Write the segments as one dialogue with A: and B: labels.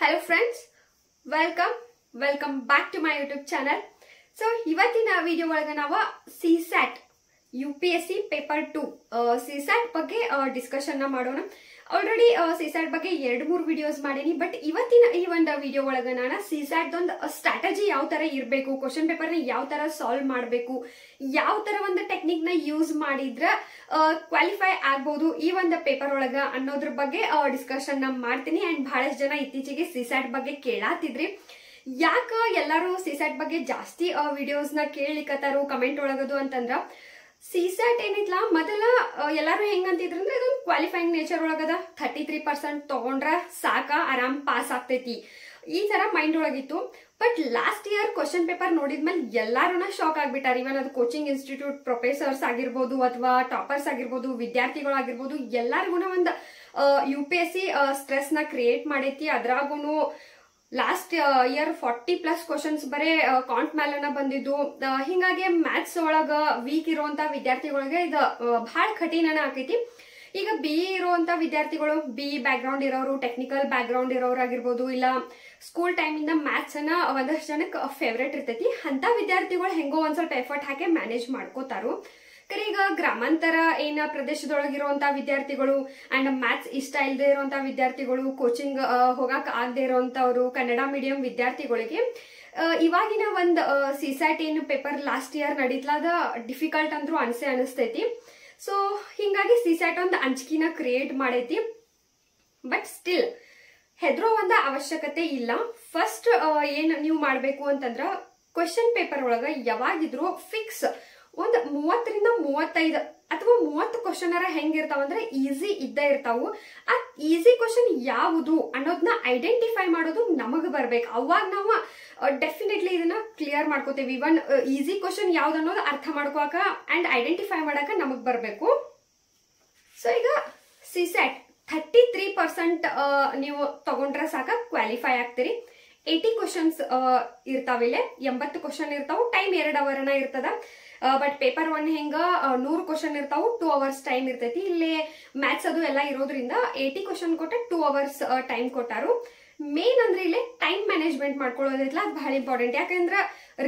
A: Hello friends, welcome back to my YouTube channel. So ಇವತ್ತಿನ video ಒಳಗೆ ನಾವು CSAT UPSC paper 2 CSAT ಬಗ್ಗೆ discussion ಮಾಡೋಣ. ಆಲ್ರೆಡಿ CSAT ಬಗ್ಗೆ 2-3 ವಿಡಿಯೋಸ್ ಮಾಡೀನಿ, ಬಟ್ ಇವತ್ತಿನ ಈ ಒಂದು ವಿಡಿಯೋ ಒಳಗೆ ನಾನು CSAT ಒಂದು ಸ್ಟ್ರಾಟಜಿ ಯಾವ ತರ ಇರಬೇಕು, ಕ್ವಶನ್ ಪೇಪರ್ ನ ಯಾವ ತರ ಸಾಲ್ವ್ ಮಾಡಬೇಕು, ಯಾವ ತರ ಒಂದು ಟೆಕ್ನಿಕ್ ನ ಯೂಸ್ ಮಾಡಿದ್ರೆ ಕ್ವಾಲಿಫೈ ಆಗಬಹುದು ಈ ಒಂದು ಪೇಪರ್ ಒಳಗ ಅನ್ನೋದ್ರ ಬಗ್ಗೆ ಡಿಸ್ಕಷನ್ ಮಾಡ್ತೀನಿ. ಅಂಡ್ ಬಹಳಷ್ಟು ಜನ ಇತ್ತೀಚೆಗೆ CSAT ಬಗ್ಗೆ ಕೇಳಾತಿದ್ರಿ. ಯಾಕ ಎಲ್ಲಾರು CSAT ಬಗ್ಗೆ ಜಾಸ್ತಿ ವಿಡಿಯೋಸ್ ನ ಕೇಳಲಿಕತ್ತಾರು ಕಮೆಂಟ್ ಒಳಗದು ಅಂತಂದ್ರ, CSAT ಏನಿತ್ಲಾ ಮೊದಲ ಎಲ್ಲಾರು ಹೆಂಗಂತಿದ್ರು ಅಂದ್ರೆ ಇದೊಂದು ಕ್ವಾಲಿಫೈಯಿಂಗ್ ನೇಚರ್ ಒಳಗದ 33% ತಗೊಂಡ್ರ ಸಾಕ, ಆರಾಮ್ ಪಾಸ್ ಆಗ್ತೈತಿ, ಈ ತರ ಮೈಂಡ್ ಒಳಗಿತ್ತು. But last year question paper ನೋಡಿದ್ಮೇಲೆ ಎಲ್ಲಾರು ಶಾಕ್ ಆಗ್ಬಿಟ್ಟಾರ. ಇವನ್ ಅದು ಕೋಚಿಂಗ್ ಇನ್ಸ್ಟಿಟ್ಯೂಟ್ ಪ್ರೊಫೆಸರ್ಸ್ ಆಗಿರ್ಬೋದು ಅಥವಾ ಟಾಪರ್ಸ್ ಆಗಿರ್ಬೋದು, ವಿದ್ಯಾರ್ಥಿಗಳಾಗಿರ್ಬೋದು, ಎಲ್ಲಾರ್ಗು ಒಂದು UPSC ಸ್ಟ್ರೆಸ್ ನ ಕ್ರಿಯೇಟ್ ಮಾಡೈತಿ. ಅದ್ರಾಗೂ ಲಾಸ್ಟ್ ಇಯರ್ 40+ ಕ್ವಶನ್ಸ್ ಬರೇ ಕಾಂಟ್ ಮೇಲನ ಬಂದಿದ್ದು. ಹಿಂಗಾಗಿ ಮ್ಯಾಥ್ಸ್ ಒಳಗ ವೀಕ್ ಇರುವಂತ ವಿದ್ಯಾರ್ಥಿಗಳಿಗೆ ಇದು ಬಹಳ ಕಠಿಣನ ಆಕೈತಿ. ಈಗ BE ಇರುವಂತ ವಿದ್ಯಾರ್ಥಿಗಳು, BE ಬ್ಯಾಕ್ ಗ್ರೌಂಡ್ ಇರೋರು, ಟೆಕ್ನಿಕಲ್ ಬ್ಯಾಕ್ ಗ್ರೌಂಡ್ ಇರೋರು ಆಗಿರ್ಬೋದು, ಇಲ್ಲ ಸ್ಕೂಲ್ ಟೈಮ್ ಇಂದ ಮ್ಯಾಥ್ಸ್ ಅನ್ನ ಒಂದಷ್ಟು ಜನಕ್ಕೆ ಫೇವ್ರೇಟ್ ಇರ್ತೈತಿ, ಅಂತ ವಿದ್ಯಾರ್ಥಿಗಳು ಹೆಂಗೋ ಒಂದ್ ಸ್ವಲ್ಪ ಎಫರ್ಟ್ ಹಾಕಿ ಮ್ಯಾನೇಜ್ ಮಾಡ್ಕೋತಾರು. ಈಗ ಗ್ರಾಮಾಂತರ ಏನ ಪ್ರದೇಶದೊಳಗಿರುವಂತ ವಿದ್ಯಾರ್ಥಿಗಳು ಅಂಡ್ ಮ್ಯಾಥ್ಸ್ ಇಷ್ಟ ಇಲ್ಲದೆ ಇರುವಂತ ವಿದ್ಯಾರ್ಥಿಗಳು, ಕೋಚಿಂಗ್ ಹೋಗಕ್ ಆಗದೆ ಇರುವಂತವ್ರು, ಕನ್ನಡ ಮೀಡಿಯಂ ವಿದ್ಯಾರ್ಥಿಗಳಿಗೆ ಇವಾಗಿನ ಒಂದು CSAT ಏನು ಪೇಪರ್ ಲಾಸ್ಟ್ ಇಯರ್ ನಡೀತ್ಲಾದ ಡಿಫಿಕಲ್ಟ್ ಅಂದ್ರೂ ಅನಿಸ್ತೈತಿ. ಸೊ ಹಿಂಗಾಗಿ CSAT ಒಂದು ಅಂಜಿಕೆನ ಕ್ರಿಯೇಟ್ ಮಾಡೈತಿ. ಬಟ್ ಸ್ಟಿಲ್ ಹೆದರೋ ಒಂದು ಅವಶ್ಯಕತೆ ಇಲ್ಲ. ಫಸ್ಟ್ ಏನ್ ನೀವು ಮಾಡ್ಬೇಕು ಅಂತಂದ್ರ, ಕ್ವೆಶನ್ ಪೇಪರ್ ಒಳಗ ಯಾವಾಗಿದ್ರು ಫಿಕ್ಸ್ ಒಂದ್ 30ರಿಂದ 35 ಅಥವಾ 30 ಕ್ವಶನ್ ಹೆಂಗಿರ್ತಾವಂದ್ರೆ ಈಸಿ ಇದ್ದೇ ಇರ್ತಾವು. ಆ ಈಸಿ ಕ್ವಶನ್ ಯಾವುದು ಅನ್ನೋದನ್ನ ಐಡೆಂಟಿಫೈ ಮಾಡೋದು ನಮಗ್ ಬರ್ಬೇಕು. ಅವಾಗ ನಾವು ಡೆಫಿನೆಟ್ಲಿ ಇದನ್ನ ಕ್ಲಿಯರ್ ಮಾಡ್ಕೋತೇವಿ. ಇವನ್ ಈಸಿ ಕ್ವಶನ್ ಯಾವ್ದು ಅನ್ನೋದು ಅರ್ಥ ಮಾಡ್ಕೋಕ ಅಂಡ್ ಐಡೆಂಟಿಫೈ ಮಾಡಕ ನಮಗ್ ಬರ್ಬೇಕು. ಸೊ ಈಗ CSAT 33% ನೀವು ತಗೊಂಡ್ರೆ ಸಾಕ ಕ್ವಾಲಿಫೈ ಆಗ್ತೀರಿ. 80 ಕ್ವಶನ್ಸ್ ಇರ್ತಾವಿಲ್ಲ, 80 ಕ್ವಶನ್ ಇರ್ತಾವು. ಟೈಮ್ 2 ಅವರ್ನ ಇರ್ತದ. ಬಟ್ ಪೇಪರ್ 1 ಹೆಂಗ 100 ಕ್ವಶನ್ ಇರ್ತಾವು, 2 ಅವರ್ಸ್ ಟೈಮ್ ಇರ್ತೈತಿ. ಇಲ್ಲಿ ಮ್ಯಾಥ್ಸ್ ಅದು ಎಲ್ಲ ಇರೋದ್ರಿಂದ 80 ಕ್ವಶನ್ ಕೊಟ್ಟ 2 ಅವರ್ಸ್ ಟೈಮ್ ಕೊಟ್ಟಾರು. ಮೇನ್ ಅಂದ್ರೆ ಇಲ್ಲಿ ಟೈಮ್ ಮ್ಯಾನೇಜ್ಮೆಂಟ್ ಮಾಡ್ಕೊಳ್ಳೋದಿಲ್ಲ, ಅದು ಬಹಳ ಇಂಪಾರ್ಟೆಂಟ್. ಯಾಕಂದ್ರ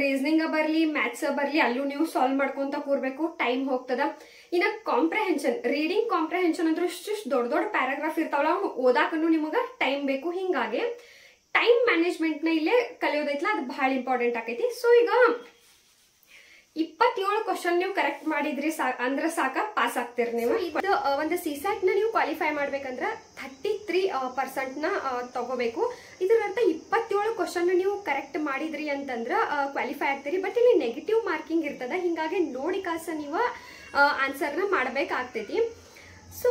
A: ರೀಸನಿಂಗ್ ಬರ್ಲಿ, ಮ್ಯಾಥ್ಸ್ ಬರ್ಲಿ, ಅಲ್ಲೂ ನೀವು ಸಾಲ್ವ್ ಮಾಡ್ಕೊಂತ ಕೂರ್ಬೇಕು, ಟೈಮ್ ಹೋಗ್ತದ. ಇನ್ನ ಕಾಂಪ್ರಹೆನ್ಷನ್, ರೀಡಿಂಗ್ ಕಾಂಪ್ರಹೆನ್ಷನ್ ಅಂದ್ರೆ ಇಷ್ಟು ದೊಡ್ಡ ಪ್ಯಾರಾಗ್ರಾಫ್ ಇರ್ತಾವಲ್ಲ, ಅವ್ನು ಓದಾಕನು ನಿಮಗ ಟೈಮ್ ಬೇಕು. ಹಿಂಗಾಗಿ ಟೈಮ್ ಮ್ಯಾನೇಜ್ಮೆಂಟ್ ನ ಇಲ್ಲೇ ಕಲಿಯೋದೈತ್ಲ, ಅದು ಬಹಳ ಇಂಪಾರ್ಟೆಂಟ್ ಆಕೈತಿ. ಸೊ ಈಗ 27 ಕ್ವಶನ್ ನೀವು ಕರೆಕ್ಟ್ ಮಾಡಿದ್ರಿ ಅಂದ್ರ ಸಾಕ, ಪಾಸ್ ಆಗ್ತೀರಿ ನೀವು. ಒಂದು CSAT ನ ನೀವು ಕ್ವಾಲಿಫೈ ಮಾಡ್ಬೇಕಂದ್ರ 33% ನ ತಗೋಬೇಕು. ಇದರ ಅರ್ಥ 27 ಕ್ವಶನ್ ನೀವು ಕರೆಕ್ಟ್ ಮಾಡಿದ್ರಿ ಅಂತಂದ್ರ ಕ್ವಾಲಿಫೈ ಆಗ್ತೀರಿ. ಬಟ್ ಇಲ್ಲಿ ನೆಗೆಟಿವ್ ಮಾರ್ಕಿಂಗ್ ಇರ್ತದ, ಹಿಂಗಾಗಿ ನೋಡಿ ಕಾಸ ನೀವು ಆನ್ಸರ್ ನ ಮಾಡ್ಬೇಕಾಗ್ತೈತಿ. ಸೊ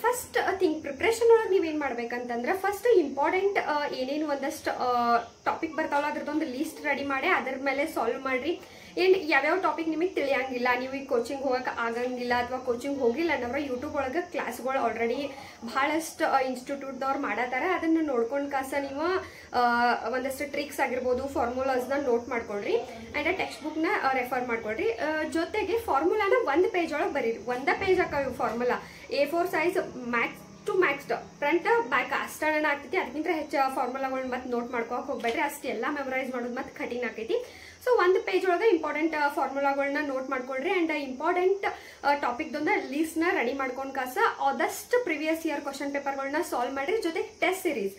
A: ಫಸ್ಟ್ ಥಿಂಗ್ ಪ್ರಿಪ್ರೇಷನ್ ಒಳಗೆ ನೀವೇನ್ ಮಾಡ್ಬೇಕಂತಂದ್ರೆ, ಫಸ್ಟ್ ಇಂಪಾರ್ಟೆಂಟ್ ಏನೇನು ಒಂದಷ್ಟು ಟಾಪಿಕ್ ಬರ್ತಾವಲ್ಲ ಅದ್ರದ್ದೊಂದು ಲೀಸ್ಟ್ ರೆಡಿ ಮಾಡಿ ಅದರ ಮೇಲೆ ಸಾಲ್ವ್ ಮಾಡ್ರಿ. ಏನ್ ಯಾವ್ಯಾವ ಟಾಪಿಕ್ ನಿಮಗೆ ತಿಳಿಯಂಗಿಲ್ಲ, ನೀವು ಈಗ ಕೋಚಿಂಗ್ ಹೋಗಕ್ ಆಗಂಗಿಲ್ಲ ಅಥವಾ ಕೋಚಿಂಗ್ ಹೋಗಿಲ್ಲ ಅನ್ನೋರ ಯೂಟ್ಯೂಬ್ ಒಳಗೆ ಕ್ಲಾಸ್ಗಳು ಆಲ್ರೆಡಿ ಬಹಳಷ್ಟು ಇನ್ಸ್ಟಿಟ್ಯೂಟ್ದವ್ರು ಮಾಡತಾರ. ಅದನ್ನ ನೋಡ್ಕೊಂಡ್ ಕಾಸ ನೀವು ಒಂದಷ್ಟು ಟ್ರಿಕ್ಸ್ ಆಗಿರ್ಬೋದು, ಫಾರ್ಮುಲಾಸ್ ನ ನೋಟ್ ಮಾಡ್ಕೊಳ್ರಿ ಅಂಡ್ ಟೆಕ್ಸ್ಟ್ ಬುಕ್ ನ ರೆಫರ್ ಮಾಡ್ಕೊಳ್ರಿ. ಜೊತೆಗೆ ಫಾರ್ಮುಲಾನ 1 ಪೇಜ್ ಒಳಗೆ ಬರೀರಿ. 1 ಪೇಜ್ ಹಾಕವು formula, A4 size, max to max, front back ಅಷ್ಟನ ಆಗ್ತೈತಿ. ಅದಕ್ಕಿಂತ ಹೆಚ್ಚು ಫಾರ್ಮುಲಾಗಳನ್ನ ಮತ್ತೆ ನೋಟ್ ಮಾಡ್ಕೋಕ್ ಹೋಗ್ಬೇಡ್ರಿ, ಅಷ್ಟೆಲ್ಲ ಮೆಮರೈಸ್ ಮಾಡೋದು ಮತ್ತೆ ಕಠಿಣ ಆಕೈತಿ. ಸೊ 1 ಪೇಜ್ ಒಳಗೆ ಇಂಪಾರ್ಟೆಂಟ್ ಫಾರ್ಮುಲಾಗಳನ್ನ ನೋಟ್ ಮಾಡ್ಕೊಳ್ರಿ ಅಂಡ್ ಇಂಪಾರ್ಟೆಂಟ್ ಟಾಪಿಕ್ದೊಂದು ಲೀಸ್ಟ್ ನ ರೆಡಿ ಮಾಡ್ಕೊಂಡ್ ಕಾಸ ಆದಷ್ಟು ಪ್ರಿವಿಯಸ್ ಇಯರ್ ಕ್ವಶನ್ ಪೇಪರ್ಗಳನ್ನ ಸಾಲ್ವ್ ಮಾಡ್ರಿ. ಜೊತೆ test series,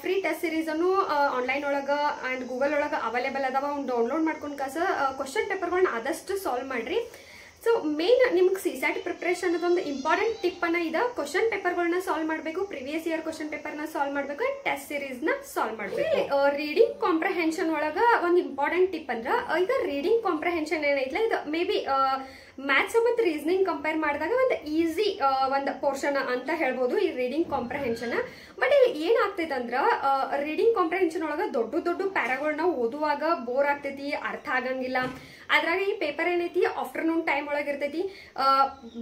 A: free test series ಅನ್ನು ಆನ್ಲೈನ್ ಒಳಗ ಅಂಡ್ ಗೂಗಲ್ ಒಳಗ ಅವೈಲೇಬಲ್ ಅದಾವ, ಅವ್ನು ಡೌನ್ಲೋಡ್ ಮಾಡ್ಕೊಂಡ್ ಕಾಸ ಕ್ವಶನ್ ಪೇಪರ್ಗಳನ್ನ ಆದಷ್ಟು ಸಾಲ್ವ್ ಮಾಡ್ರಿ. ಸೊ ಮೇನ್ ನಿಮ್ಗೆ CSAT ಪ್ರಿಪ್ರೇಷನ್ ಅದೊಂದು ಇಂಪಾರ್ಟೆಂಟ್ ಟಿಪ್ ಅನ್ನ ಇದೆ. ಕ್ವಶನ್ ಪೇಪರ್ಗಳನ್ನ ಸಾಲ್ವ್ ಮಾಡಬೇಕು, ಪ್ರಿವಿಯಸ್ ಇಯರ್ ಕ್ವಶನ್ ಪೇಪರ್ ನ ಸಾಲ್ವ್ ಮಾಡಬೇಕು ಅಂಡ್ ಟೆಸ್ಟ್ ಸೀರೀಸ್ ನ ಸಾಲ್ವ್ ಮಾಡಬೇಕು. ರೀಡಿಂಗ್ ಕಾಂಪ್ರಹೆನ್ಷನ್ ಒಳಗ ಒಂದು ಇಂಪಾರ್ಟೆಂಟ್ ಟಿಪ್ ಅಂದ್ರ, ಈಗ ರೀಡಿಂಗ್ ಕಾಂಪ್ರಹೆನ್ಷನ್ ಏನೈತ್ಲ, ಇದು ಮೇ ಬಿ ಮ್ಯಾಥ್ಸ್ ಮತ್ತು ರೀಸನಿಂಗ್ ಕಂಪೇರ್ ಮಾಡಿದಾಗ ಒಂದು ಈಸಿ ಒಂದು ಪೋರ್ಷನ್ ಅಂತ ಹೇಳ್ಬೋದು ಈ ರೀಡಿಂಗ್ ಕಾಂಪ್ರಹೆನ್ಷನ್. ಬಟ್ ಇಲ್ಲಿ ಏನಾಗ್ತೈತೆ ಅಂದ್ರ, ರೀಡಿಂಗ್ ಕಾಂಪ್ರಹೆನ್ಷನ್ ಒಳಗ ದೊಡ್ಡ ಓದುವಾಗ ಬೋರ್ ಆಗ್ತೈತಿ, ಅರ್ಥ ಆಗಂಗಿಲ್ಲ. ಅದ್ರಾಗ ಈ ಪೇಪರ್ ಏನೈತಿ ಆಫ್ಟರ್ನೂನ್ ಟೈಮ್ ಒಳಗೆ ಇರ್ತೈತಿ.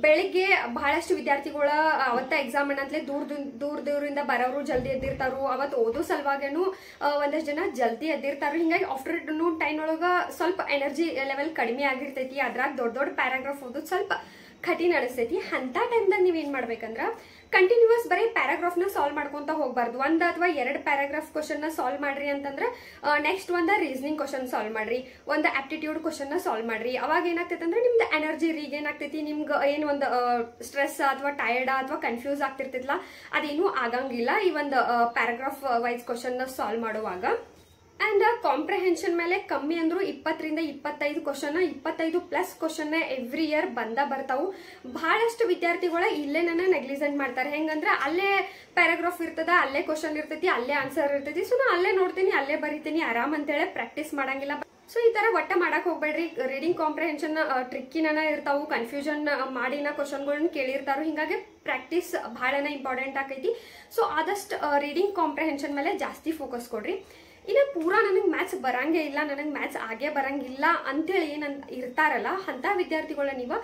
A: ಬೆಳಿಗ್ಗೆ ಬಹಳಷ್ಟು ವಿದ್ಯಾರ್ಥಿಗಳ ಅವತ್ತ ಎಕ್ಸಾಮ್ ಅನ್ನತ್ಲೆ ದೂರದಿಂದ ಬರೋರು ಜಲ್ದಿ ಎದ್ದಿರ್ತಾರು. ಅವತ್ತು ಓದೋ ಸಲುವಾಗೇನು ಒಂದಷ್ಟು ಜನ ಜಲ್ದಿ ಎದ್ದಿರ್ತಾರು. ಹಿಂಗಾಗಿ ಆಫ್ಟರ್ನೂನ್ ಟೈಮ್ ಒಳಗ ಸ್ವಲ್ಪ ಎನರ್ಜಿ ಲೆವೆಲ್ ಕಡಿಮೆ ಆಗಿರ್ತೈತಿ. ಅದ್ರಾಗ ದೊಡ್ಡ ಪ್ಯಾರಾಗ್ರಾಫ್ ಓದೋದು ಸ್ವಲ್ಪ ಕಠಿಣ ಅನಿಸ್ತೈತಿ. ಅಂತ ಟೈಮ್ದಾಗ ನೀವೇನ್ ಮಾಡ್ಬೇಕಂದ್ರ ಕಂಟಿನ್ಯೂಸ್ ಬರೀ ಪ್ಯಾರಾಗ್ರಾಫ್ ನ ಸಾಲ್ವ್ ಮಾಡ್ಕೊಂತ ಹೋಗ್ಬಾರ್ದು. ಒಂದ್ ಅಥವಾ ಎರಡು ಪ್ಯಾರಾಗ್ರಾಫ್ ಕ್ವಶನ್ ನ ಸಾಲ್ವ್ ಮಾಡ್ರಿ ಅಂತಂದ್ರೆ ನೆಕ್ಸ್ಟ್ ಒಂದ ರೀಸನಿಂಗ್ ಕ್ವಶನ್ ಸಾಲ್ವ್ ಮಾಡ್ರಿ, ಒಂದು ಆಪ್ಟಿಟ್ಯೂಡ್ ಕ್ವಶನ್ ನ ಸಾಲ್ವ್ ಮಾಡ್ರಿ. ಅವಾಗ ಏನಾಗ್ತೈತೆ ಅಂದ್ರೆ ನಿಮ್ದು ಎನರ್ಜಿ ರೀಗೇನ್ ಆಗ್ತೈತಿ, ನಿಮ್ಗೆ ಏನ್ ಒಂದು ಸ್ಟ್ರೆಸ್ ಅಥವಾ ಟಯರ್ಡ್ ಅಥವಾ ಕನ್ಫ್ಯೂಸ್ ಆಗ್ತಿರ್ತಿದ್ಲ ಅದೇನು ಆಗಂಗಿಲ್ಲ ಈ ಒಂದು ಪ್ಯಾರಾಗ್ರಾಫ್ ವೈಸ್ ಕ್ವಶನ್ ನ ಸಾಲ್ವ್ ಮಾಡುವಾಗ. ಅಂಡ್ ಕಾಂಪ್ರಹೆನ್ಷನ್ ಮೇಲೆ ಕಮ್ಮಿ ಅಂದ್ರೂ 20 ರಿಂದ 25 ಕ್ವಶನ್, 25+ ಕ್ವಶನ್ ಎವ್ರಿ ಇಯರ್ ಬರ್ತಾವು. ಬಹಳಷ್ಟು ವಿದ್ಯಾರ್ಥಿಗಳ ಇಲ್ಲೇ ನನ್ನ ನೆಗ್ಲಿಜೆಂಟ್ ಮಾಡ್ತಾರೆ. ಹೆಂಗಂದ್ರೆ ಅಲ್ಲೇ ಪ್ಯಾರಾಗ್ರಾಫ್ ಇರ್ತದ, ಅಲ್ಲೇ ಕ್ವಶನ್ ಇರ್ತೈತಿ, ಅಲ್ಲೇ ಆನ್ಸರ್ ಇರ್ತೈತಿ. ಸೊ ನಾ ಅಲ್ಲೇ ನೋಡ್ತೀನಿ, ಅಲ್ಲೇ ಬರಿತೀನಿ ಆರಾಮ್ ಅಂತೇಳಿ ಪ್ರಾಕ್ಟೀಸ್ ಮಾಡಂಗಿಲ್ಲ. ಸೊ ಈ ತರ ಒಟ್ಟ ಮಾಡಕ್ ಹೋಗ್ಬೇಡ್ರಿ. ರೀಡಿಂಗ್ ಕಾಂಪ್ರಹೆನ್ಷನ್ ಟ್ರಿಕ್ಕಿನ ಇರ್ತಾವು, ಕನ್ಫ್ಯೂಷನ್ ಮಾಡಿನ ಕ್ವಶನ್ಗಳನ್ನ ಕೇಳಿರ್ತಾರು. ಹಿಂಗಾಗಿ ಪ್ರಾಕ್ಟೀಸ್ ಬಹಳನ ಇಂಪಾರ್ಟೆಂಟ್ ಆಕೈತಿ. ಸೊ ಆದಷ್ಟು ರೀಡಿಂಗ್ ಕಾಂಪ್ರಹೆನ್ಷನ್ ಮೇಲೆ ಜಾಸ್ತಿ ಫೋಕಸ್ ಕೊಡ್ರಿ. ಇನ್ನು ಪೂರಾ ನನಗೆ ಮ್ಯಾಥ್ಸ್ ಬರಂಗೇ ಇಲ್ಲ, ನನಗೆ ಮ್ಯಾಥ್ಸ್ ಆಗೇ ಬರಂಗಿಲ್ಲ ಅಂತೇಳಿ ಏನಂತ ಇರ್ತಾರಲ್ಲ ಅಂತ ವಿದ್ಯಾರ್ಥಿಗಳ ನೀವು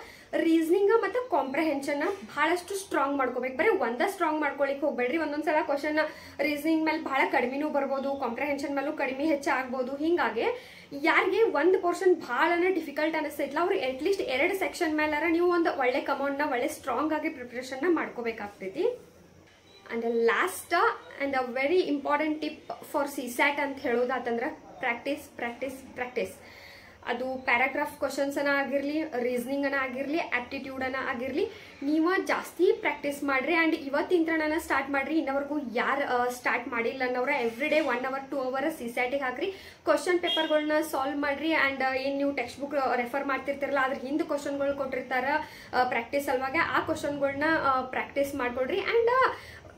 A: ರೀಸನಿಂಗ್ ಮತ್ತು ಕಾಂಪ್ರಹೆನ್ಷನ್ ಬಹಳಷ್ಟು ಸ್ಟ್ರಾಂಗ್ ಮಾಡ್ಕೋಬೇಕು. ಬರೀ ಒಂದ ಸ್ಟ್ರಾಂಗ್ ಮಾಡ್ಕೊಳಿಕ್ ಹೋಗ್ಬೇಡ್ರಿ. ಒಂದೊಂದ್ಸಲ ಕ್ವಶನ್ ರೀಸನಿಂಗ್ ಮೇಲೆ ಬಹಳ ಕಡಿಮೆನೂ ಬರ್ಬೋದು, ಕಾಂಪ್ರಹೆನ್ಷನ್ ಮೇಲೂ ಕಡಿಮೆ ಹೆಚ್ಚಾಗ್ಬೋದು. ಹಿಂಗಾಗಿ ಯಾರಿಗೆ ಒಂದು ಪೋರ್ಷನ್ ಬಹಳನೇ ಡಿಫಿಕಲ್ಟ್ ಅನಿಸ್ತೈತ್ಲ ಅವ್ರು ಅಟ್ಲೀಸ್ಟ್ 2 ಸೆಕ್ಷನ್ ಮೇಲಾರ ನೀವು ಒಂದು ಒಳ್ಳೆ ಕಮೌಂಟ್ನ ಒಳ್ಳೆ ಸ್ಟ್ರಾಂಗ್ ಆಗಿ ಪ್ರಿಪ್ರೇಷನ್ ಮಾಡ್ಕೋಬೇಕಾಗ್ತೈತಿ. And last and a very important tip for CSAT ಅಂತ ಹೇಳೋದಾತಂದ್ರೆ ಪ್ರಾಕ್ಟೀಸ್ ಪ್ರಾಕ್ಟೀಸ್ ಪ್ರಾಕ್ಟೀಸ್. ಅದು ಪ್ಯಾರಾಗ್ರಾಫ್ ಕ್ವಶನ್ಸ್ ಅನ್ನ ಆಗಿರ್ಲಿ, ರೀಸನಿಂಗ್ ಅನ್ನ ಆಗಿರ್ಲಿ, ಆಪ್ಟಿಟ್ಯೂಡ್ ಅನ್ನ ಆಗಿರ್ಲಿ, ನೀವು ಜಾಸ್ತಿ ಪ್ರಾಕ್ಟೀಸ್ ಮಾಡ್ರಿ. ಅಂಡ್ ಇವತ್ತಿನ ಸ್ಟಾರ್ಟ್ ಮಾಡ್ರಿ. ಇನ್ನವರೆಗೂ ಯಾರು ಸ್ಟಾರ್ಟ್ ಮಾಡಿಲ್ಲ ಅನ್ನೋರ every day 1 hour 2 hour CSAT ಹಾಕ್ರಿ. ಕ್ವಶನ್ ಪೇಪರ್ಗಳನ್ನ ಸಾಲ್ವ್ ಮಾಡ್ರಿ. ಅಂಡ್ ಏನ್ ನೀವು ಟೆಕ್ಸ್ಟ್ ಬುಕ್ ರೆಫರ್ ಮಾಡ್ತಿರ್ತಿರಲ್ಲ ಅದ್ರ ಹಿಂದೆ ಕ್ವಶನ್ಗಳು ಕೊಟ್ಟಿರ್ತಾರ ಪ್ರಾಕ್ಟೀಸ್ ಸಲುವಾಗಿ, ಆ ಕ್ವಶನ್ಗಳನ್ನ ಪ್ರಾಕ್ಟೀಸ್ ಮಾಡ್ಕೊಳ್ರಿ. ಅಂಡ್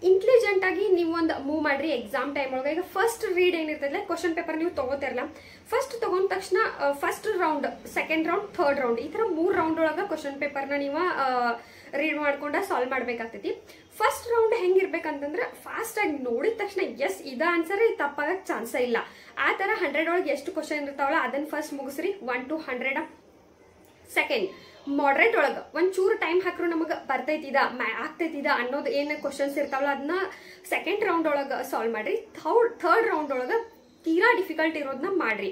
A: ಇಂಟೆಲಿಜೆಂಟ್ ಆಗಿ ನೀವು ಒಂದು ಮೂವ್ ಮಾಡ್ರಿ ಎಕ್ಸಾಮ್ ಟೈಮ್ ಒಳಗೆ. ಈಗ ಫಸ್ಟ್ ರೀಡ್ ಏನಿರ್ತದೆ ಕ್ವಶನ್ ಪೇಪರ್ ನೀವು ತಗೋತಿರಲ್ಲ, ಫಸ್ಟ್ ತಗೊಂಡ ತಕ್ಷಣ first round, second round, third round, ಈ ತರ 3 ರೌಂಡ್ ಒಳಗ ಕ್ವಶನ್ ಪೇಪರ್ನ ನೀವು ರೀಡ್ ಮಾಡ್ಕೊಂಡ ಸಾಲ್ವ್ ಮಾಡ್ಬೇಕಾಗ್ತೈತಿ. ಫಸ್ಟ್ ರೌಂಡ್ ಹೆಂಗಿರ್ಬೇಕಂತಂದ್ರೆ ಫಾಸ್ಟ್ ಆಗಿ ನೋಡಿದ ತಕ್ಷಣ ಎಸ್ ಇದ ಆನ್ಸರ್ ತಪ್ಪಾಗಕ್ ಚಾನ್ಸ ಇಲ್ಲ. ಆ ತರ 100 ಒಳಗೆ ಎಷ್ಟು ಕ್ವಶನ್ ಇರ್ತಾವಲ್ಲ ಅದನ್ನ ಫಸ್ಟ್ ಮುಗಿಸ್ರಿ 1 to 100. ಸೆಕೆಂಡ್ ಮಾಡ್ರೇಟ್ ಒಳಗ ಒಂಚೂರು ಟೈಮ್ ಹಾಕ್ರು ನಮಗ ಬರ್ತೈತಿದ ಆಗ್ತೈತಿದ ಅನ್ನೋದು ಏನ್ ಕ್ವಶನ್ಸ್ ಇರ್ತಾವಲ್ಲ ಅದನ್ನ ಸೆಕೆಂಡ್ ರೌಂಡ್ ಒಳಗ ಸಾಲ್ವ್ ಮಾಡ್ರಿ. ಥರ್ಡ್ ರೌಂಡ್ ಒಳಗ ತೀರಾ ಡಿಫಿಕಲ್ಟ್ ಇರೋದನ್ನ ಮಾಡ್ರಿ.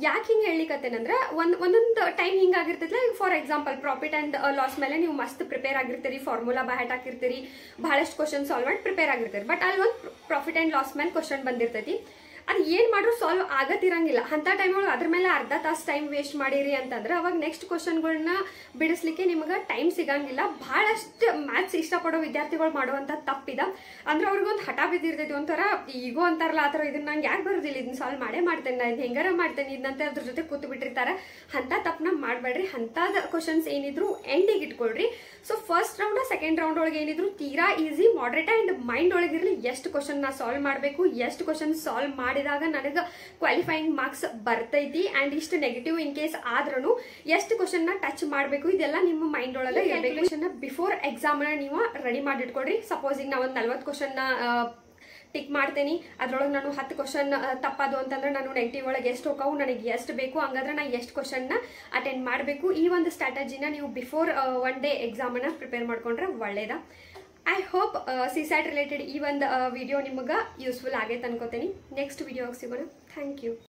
A: ಯಾಕೆ ಹಿಂಗೆ ಹೇಳಿಕತ್ತೇನಂದ್ರೆ ಒಂದೊಂದು ಟೈಮ್ ಹಿಂಗಾಗಿರ್ತೈತಿಲ್ಲ. For example profit and loss ಮೇಲೆ ನೀವು ಮಸ್ತ್ ಪ್ರಿಪೇರ್ ಆಗಿರ್ತೀರಿ, ಫಾರ್ಮುಲಾ ಬಹಟ್ ಹಾಕಿರ್ತೀರಿ, ಬಹಳಷ್ಟು ಕ್ವಶನ್ ಸಾಲ್ವ್ ಮಾಡಿ ಪ್ರಿಪೇರ್ ಆಗಿರ್ತೀರಿ. ಬಟ್ ಅಲ್ಲಿ ಒಂದು ಪ್ರಾಫಿಟ್ ಅಂಡ್ ಲಾಸ್ ಮೇಲೆ ಕ್ವಶನ್ ಬಂದಿರ್ತೈತಿ, ಅದು ಏನ್ ಮಾಡ್ರು ಸಾಲ್ವ್ ಆಗತ್ತಿರಂಗಿಲ್ಲ. ಅಂತ ಟೈಮ್ ಒಳಗೆ ಅದ್ರ ಮೇಲೆ ಅರ್ಧ ತಾಸು ಟೈಮ್ ವೇಸ್ಟ್ ಮಾಡಿರಿ ಅಂತಂದ್ರೆ ಅವಾಗ ನೆಕ್ಸ್ಟ್ ಕ್ವಶನ್ಗಳನ್ನ ಬಿಡಿಸ್ಲಿಕ್ಕೆ ನಿಮಗೆ ಟೈಮ್ ಸಿಗಂಗಿಲ್ಲ. ಬಹಳಷ್ಟು ಮ್ಯಾಥ್ಸ್ ಇಷ್ಟಪಡೋ ವಿದ್ಯಾರ್ಥಿಗಳು ಮಾಡುವಂತ ತಪ್ಪಿದ ಅಂದ್ರೆ ಅವ್ರಿಗೊಂದು ಹಠ ಬಿದ್ದಿರ್ತೈತಿ, ಒಂಥರ ಈಗೋ ಅಂತಾರಲ್ಲ ಆ ಥರ ಇದನ್ನ ನಂಗೆ ಯಾಕೆ ಬರೋದಿಲ್ಲ, ಇದನ್ನ ಸಾಲ್ವ್ ಮಾಡೇ ಮಾಡ್ತೇನೆ, ನಾನು ಹೆಂಗಾರ ಮಾಡ್ತೇನೆ ಇದನ್ನಂತ ಅದ್ರ ಜೊತೆ ಕೂತು ಬಿಟ್ಟಿರ್ತಾರೆ. ಅಂತ ತಪ್ಪನ ಮಾಡ್ಬೇಡ್ರಿ. ಅಂತದ ಕ್ವಶನ್ಸ್ ಏನಿದ್ರು ಎಂಡಿಗೆ ಇಟ್ಕೊಳ್ರಿ. So first round second round ಒಳಗೆ ಏನಿದ್ರು ತೀರಾ ಈಸಿ, ಮಾಡ್ರೇಟ್ ಅಂಡ್ ಮೈಂಡ್ ಒಳಗಿರ್ಲಿ ಎಷ್ಟು ಕ್ವಶನ್ ನಾ ಸಾಲ್ವ್ ಮಾಡಬೇಕು, ಎಷ್ಟು ಕ್ವಶನ್ ಸಾಲ್ವ್ ಮಾಡಿದಾಗ ನನಗೆ ಕ್ವಾಲಿಫೈಯಿಂಗ್ ಮಾರ್ಕ್ಸ್ ಬರ್ತೈತಿ, ಅಂಡ್ ಇಷ್ಟು ನೆಗೆಟಿವ್ ಇನ್ ಕೇಸ್ ಆದ್ರೂ ಎಷ್ಟು ಕ್ವಶನ್ ನ ಟಚ್ ಮಾಡಬೇಕು ಇದೆಲ್ಲ ನಿಮ್ಮ ಮೈಂಡ್ ಒಳಗೆ ಇರಬೇಕು. ಬಿಫೋರ್ ಎಕ್ಸಾಮ್ ನೀವು ರೆಡಿ ಮಾಡಿಟ್ಕೊಡ್ರಿ. ಸಪೋಸ್ ಈಗ ನಾ ಒಂದು 40 ಕ್ವಶನ್ ಟಿಕ್ ಮಾಡ್ತೇನೆ, ಅದ್ರೊಳಗೆ ನಾನು 10 ಕ್ವಶನ್ ತಪ್ಪದು ಅಂತಂದ್ರೆ ನಾನು ನೆಗೆಟಿವ್ ಒಳಗೆ ಎಷ್ಟು ಹೋಗವು, ನನಗೆ ಎಷ್ಟು ಬೇಕು, ಹಂಗಾದ್ರೆ ನಾ ಎಷ್ಟು ಕ್ವಶನ್ ಅಟೆಂಡ್ ಮಾಡಬೇಕು. ಈ ಒಂದು ಸ್ಟ್ರಾಟಜಿನ ನೀವು ಬಿಫೋರ್ 1 day ಎಕ್ಸಾಮ್ ಅನ್ನ ಪ್ರಿಪೇರ್ ಮಾಡ್ಕೊಂಡ್ರೆ ಒಳ್ಳೇದ. ಐ ಹೋಪ್ CSAT ರಿಲೇಟೆಡ್ ಈ ಒಂದು ವಿಡಿಯೋ ನಿಮಗೆ ಯೂಸ್ಫುಲ್ ಆಗೈತೆ ಅನ್ಕೋತೀನಿ. ನೆಕ್ಸ್ಟ್ ವಿಡಿಯೋಗೆ ಸಿಗೋಣ. Thank you.